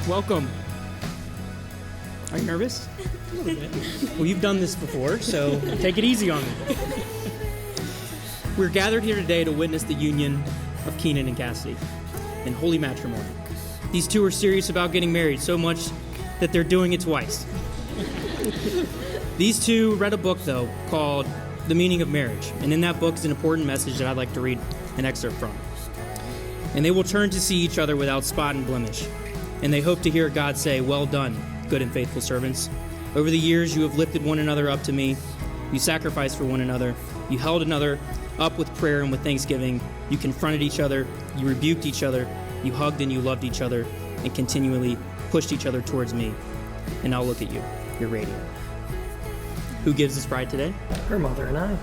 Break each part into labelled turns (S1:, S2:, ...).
S1: Welcome. Are you nervous?
S2: A little bit.
S1: Well, you've done this before, so take it easy on me. We're gathered here today to witness the union of Keenan and Cassidy in holy matrimony. These two are serious about getting married so much that they're doing it twice. These two read a book, though, called The Meaning of Marriage, and in that book is an important message that I'd like to read an excerpt from. And they will turn to see each other without spot and blemish, and they hope to hear God say, "Well done, good and faithful servants. Over the years you have lifted one another up to me. You sacrificed for one another. You held another up with prayer and with thanksgiving. You confronted each other. You rebuked each other. You hugged and you loved each other and continually pushed each other towards me. And now look at you. You're radiant." Who gives this bride today?
S2: Her mother and I.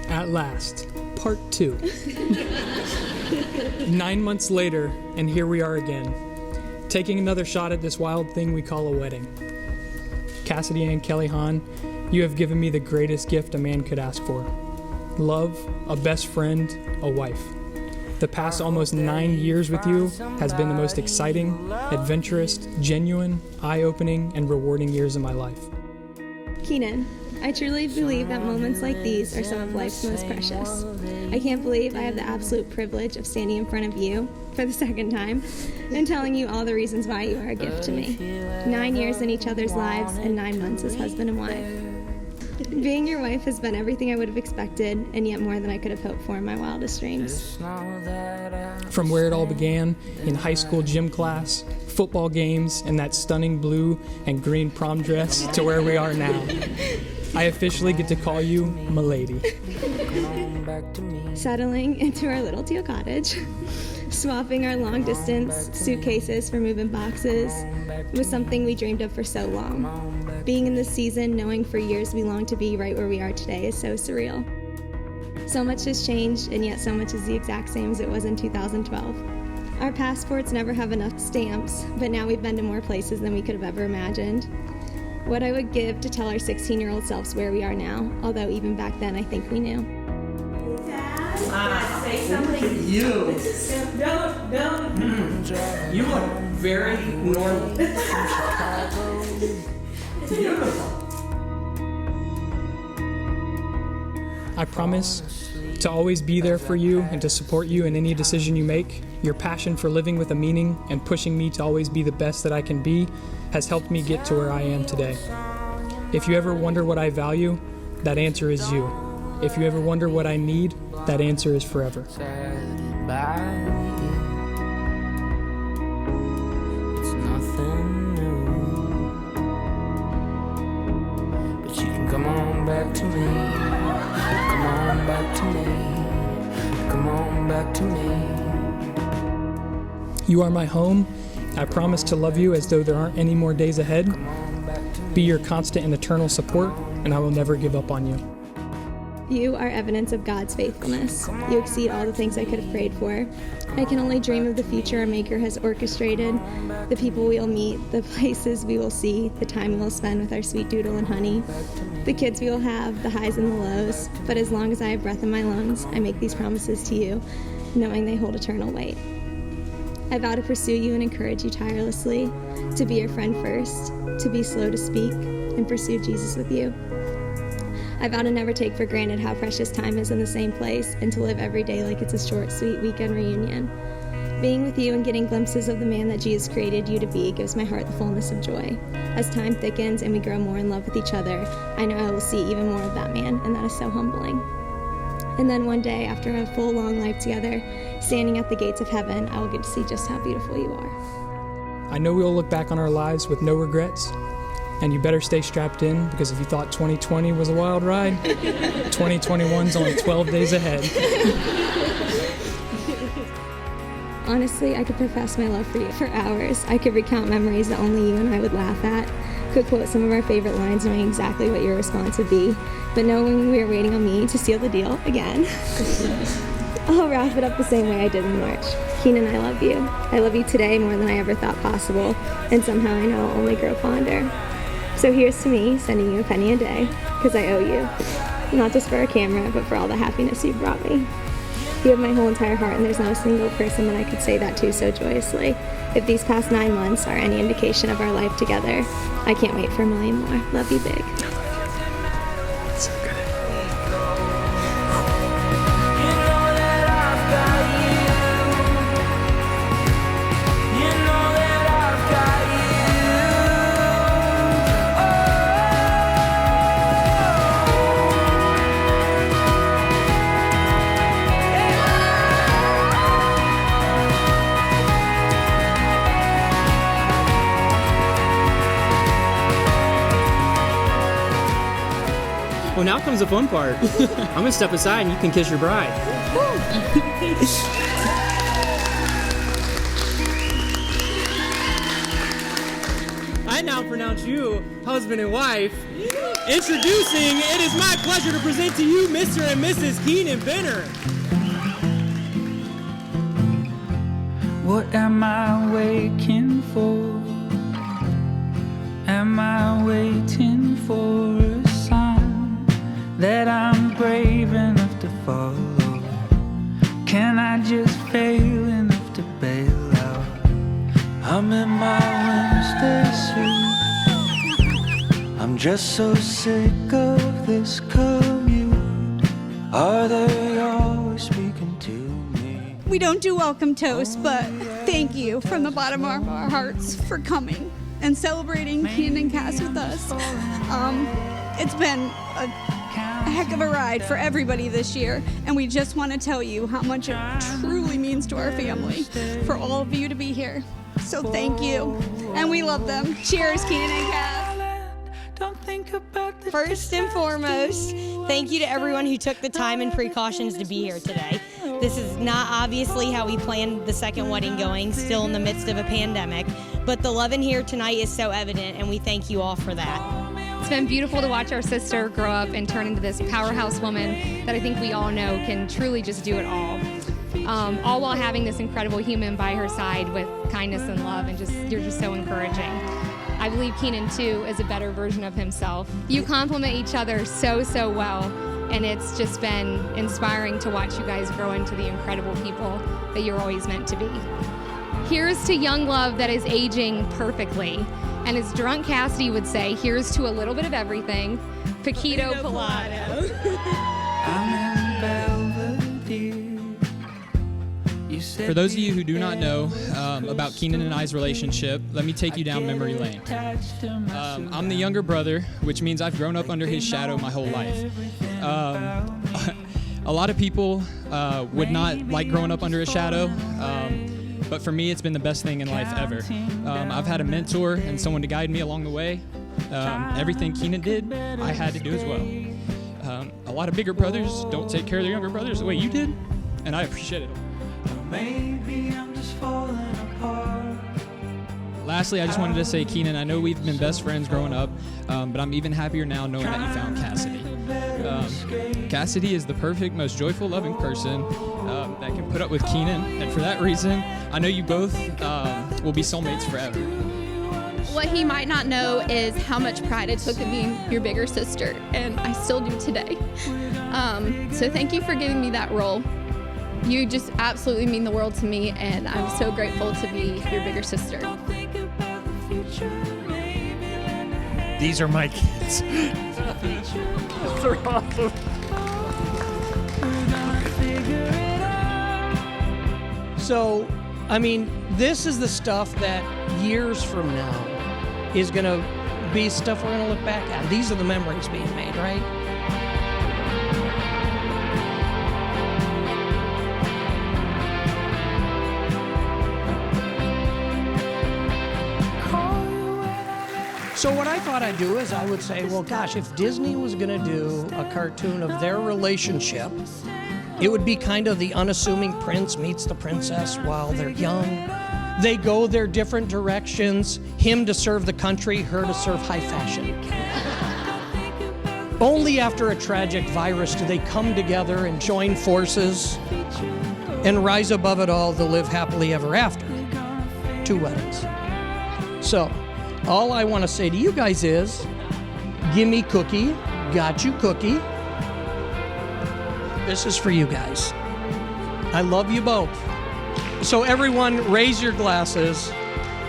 S3: At last, part 2. 9 months later, and here we are again, taking another shot at this wild thing we call a wedding. Cassidy and Kelly Hahn, you have given me the greatest gift a man could ask for. Love, a best friend, a wife. The past almost 9 years with you has been the most exciting, adventurous, genuine, eye-opening, and rewarding years of my life.
S4: Keenan, I truly believe that moments like these are some of life's most precious. I can't believe I have the absolute privilege of standing in front of you for the second time and telling you all the reasons why you are a gift to me. 9 years in each other's lives and 9 months as husband and wife. Being your wife has been everything I would have expected and yet more than I could have hoped for in my wildest dreams.
S3: From where it all began, in high school gym class, football games, and that stunning blue and green prom dress, to where we are now. I officially get to call you Milady.
S4: Settling into our little teal cottage, swapping our long-distance suitcases for moving boxes was something we dreamed of for so long. Being in this season, knowing for years we longed to be right where we are today is so surreal. So much has changed, and yet so much is the exact same as it was in 2012. Our passports never have enough stamps, but now we've been to more places than we could have ever imagined. What I would give to tell our 16-year-old selves where we are now, although even back then I think we knew.
S5: Dad, say something. Look at you. Don't.
S1: You look very normal. Beautiful.
S3: I promise to always be there for you and to support you in any decision you make. Your passion for living with a meaning and pushing me to always be the best that I can be has helped me get to where I am today. If you ever wonder what I value, that answer is you. If you ever wonder what I need, that answer is forever.
S6: It's nothing new, but you can come on back to me. Come on back to me. Come on back to me.
S3: You are my home. I promise to love you as though there aren't any more days ahead. Be your constant and eternal support, and I will never give up on you.
S4: You are evidence of God's faithfulness. You exceed all the things I could have prayed for. I can only dream of the future our Maker has orchestrated, the people we will meet, the places we will see, the time we will spend with our sweet doodle and honey, the kids we will have, the highs and the lows. But as long as I have breath in my lungs, I make these promises to you, knowing they hold eternal weight. I vow to pursue you and encourage you tirelessly, to be your friend first, to be slow to speak, and pursue Jesus with you. I vow to never take for granted how precious time is in the same place and to live every day like it's a short, sweet weekend reunion. Being with you and getting glimpses of the man that Jesus created you to be gives my heart the fullness of joy. As time thickens and we grow more in love with each other, I know I will see even more of that man, and that is so humbling. And then one day, after a full, long life together, standing at the gates of heaven, I will get to see just how beautiful you are.
S3: I know we will look back on our lives with no regrets, and you better stay strapped in, because if you thought 2020 was a wild ride, 2021's only 12 days ahead.
S4: Honestly, I could profess my love for you for hours. I could recount memories that only you and I would laugh at, could quote some of our favorite lines knowing exactly what your response would be, but knowing we were waiting on me to seal the deal again. I'll wrap it up the same way I did in March. Keenan, I love you. I love you today more than I ever thought possible, and somehow I know I'll only grow fonder. So here's to me sending you a penny a day, because I owe you. Not just for our camera, but for all the happiness you've brought me. You have my whole entire heart, and there's not a single person that I could say that to so joyously. If these past 9 months are any indication of our life together, I can't wait for a million more. Love you big.
S3: So good.
S1: Well, now comes the fun part. I'm going to step aside and you can kiss your bride. I now pronounce you husband and wife. Introducing, it is my pleasure to present to you Mr. and Mrs. Keenan Benner.
S5: What am I waiting for? Am I waiting for a sign that I'm brave enough to follow? Can I just fail enough to bail out? I'm in my Wednesday suit. I'm just so sick of this commute. Are they always speaking to me?
S7: We don't do welcome toast, but thank you from the bottom of our hearts for coming and celebrating Keenan and Cass with us. It's been a heck of a ride for everybody this year, and we just want to tell you how much it truly means to our family for all of you to be here. So thank you, and we love them. Cheers, Keenan and Cass.
S8: First and foremost, thank you to everyone who took the time and precautions to be here today. This is not obviously how we planned the second wedding going, still in the midst of a pandemic, but the love in here tonight is so evident, and we thank you all for that.
S9: It's been beautiful to watch our sister grow up and turn into this powerhouse woman that I think we all know can truly just do it all while having this incredible human by her side with kindness and love, and you're just so encouraging. I believe Keenan, too, is a better version of himself. You complement each other so, so well, and it's just been inspiring to watch you guys grow into the incredible people that you're always meant to be. Here's to young love that is aging perfectly. And as drunk Cassidy would say, here's to a little bit of everything. Paquito Pilato.
S10: For those of you who do not know about Keenan and I's relationship, let me take you down memory lane. I'm the younger brother, which means I've grown up under his shadow my whole life. A lot of people would not like growing up under a shadow, but for me, it's been the best thing in life ever. I've had a mentor and someone to guide me along the way. Everything Keenan did, I had to do as well. A lot of bigger brothers don't take care of their younger brothers the way you did, and I appreciate it.
S5: Maybe I'm just falling apart.
S10: Lastly, I just wanted to say, Keenan, I know we've been best friends growing up, but I'm even happier now knowing that you found Cassidy. Cassidy is the perfect, most joyful, loving person that can put up with Keenan, and for that reason, I know you both will be soulmates forever.
S11: What he might not know is how much pride I took in being your bigger sister, and I still do today. So thank you for giving me that role. You just absolutely mean the world to me, and I'm so grateful to be your bigger sister.
S2: These are my kids. They're awesome. So, I mean, this is the stuff that years from now is going to be stuff we're going to look back at. These are the memories being made, right? So what I thought I'd do is I would say, well, gosh, if Disney was going to do a cartoon of their relationship, it would be kind of the unassuming prince meets the princess while they're young. They go their different directions, him to serve the country, her to serve high fashion. Only after a tragic virus do they come together and join forces and rise above it all to live happily ever after. 2 weddings. So, all I want to say to you guys is, gimme cookie, got you cookie. This is for you guys. I love you both. So everyone, raise your glasses.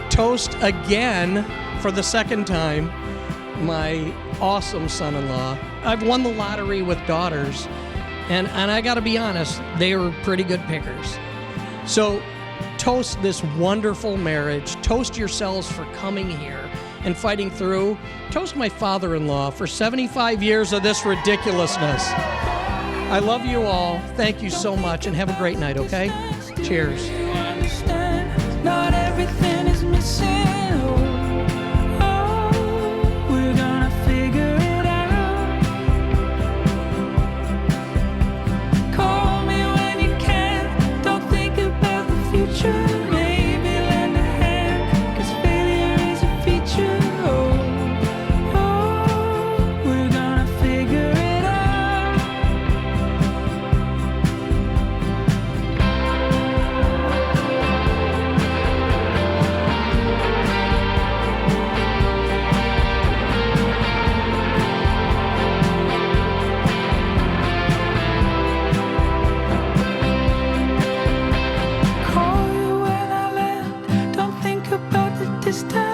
S2: Toast again for the second time my awesome son-in-law. I've won the lottery with daughters, and I got to be honest, they were pretty good pickers. So toast this wonderful marriage. Toast yourselves for coming here and fighting through. Toast my father-in-law for 75 years of this ridiculousness. I love you all. Thank you so much, and have a great night, okay? Cheers.
S5: Not everything is missing. We're gonna figure it out. Call me when you can. Don't think about the future. Maybe lend a hand, 'cause failure is a feature. We're gonna figure it out. Call you when I land. Don't think about the distance.